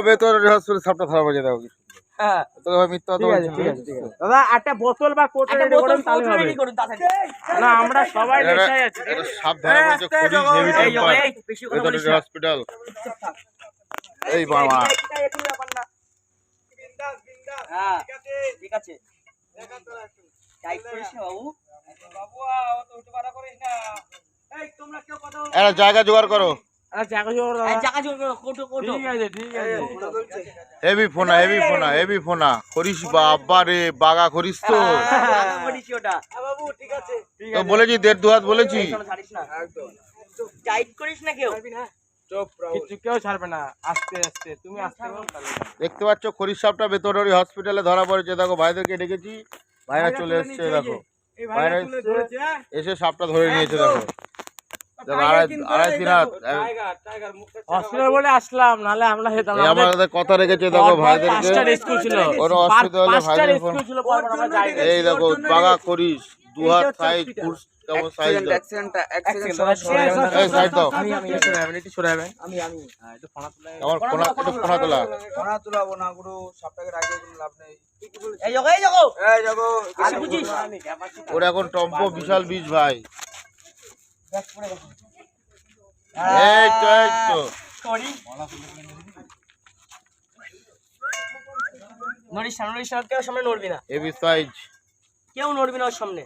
ভেতরে হসপিটাল সাপটা ধরা পড়ে দাও কি হ্যাঁ তোকে ভাই মিথ্যা কথা বলছিস ঠিক আছে দাদা একটা বোতল বা কোট রেডি করুন তাহলে হবে না আমরা সবাই নেশায় আছি এটা সাপ ধরা পড়েছে পুলিশ হেভি টেম্পার ভেতরে হসপিটাল এই বাবা হ্যাঁ ঠিক আছে টাইট করিস না বাবু বাবু অত উঠে পারা করিস না এই তোমরা কেউ কথা বলো একটা জায়গা জোগাড় করো জায়গা জোগাড় করো কোটো ঠিক আছে হেভি ফোনা করিস বাবা রে বাগা করিস তো করিস ওটা বাবু ঠিক আছে তো বলেছি 1.5-2 হাত বলেছি ছাড়িস না একদম টাইট করিস না কেউ কিছু কেউ ছাড়বে না আস্তে আস্তে তুমি আস্তে করো দেখতে পাচ্ছ খরিশ সাপটা ভেতরের হসপিটালে ধরা পড়েছে দেখো ভাইদেরকে ডেকেছি ভাইরা চলে এসছে দেখো ভাইরা এসে সাপটা ধরে নিয়েছে দেখো বলে আসলাম নাহলে আমরা আমাদের কথা রেখেছে দেখো ভাইদেরকে ওর অসুবিধা হলে ভাইদের ফোন এই দেখো বাগা করিস 2 হাত সাইজ কেমন সাইজ এই সাইড দাও আমি একটু সরে যাবেন আমি একটু ফোনা তোলাবো না গুরু সাপটাকে রাখে কোনো লাভ নেই এই জগো বেশি বুঝিস ওর এখন টম্পো বিশাল বীজ ভাই এই তো সরি নড়িস না কেউ সামনে নড়বি না এবি সাইজ কেউ নড়বি না ওর সামনে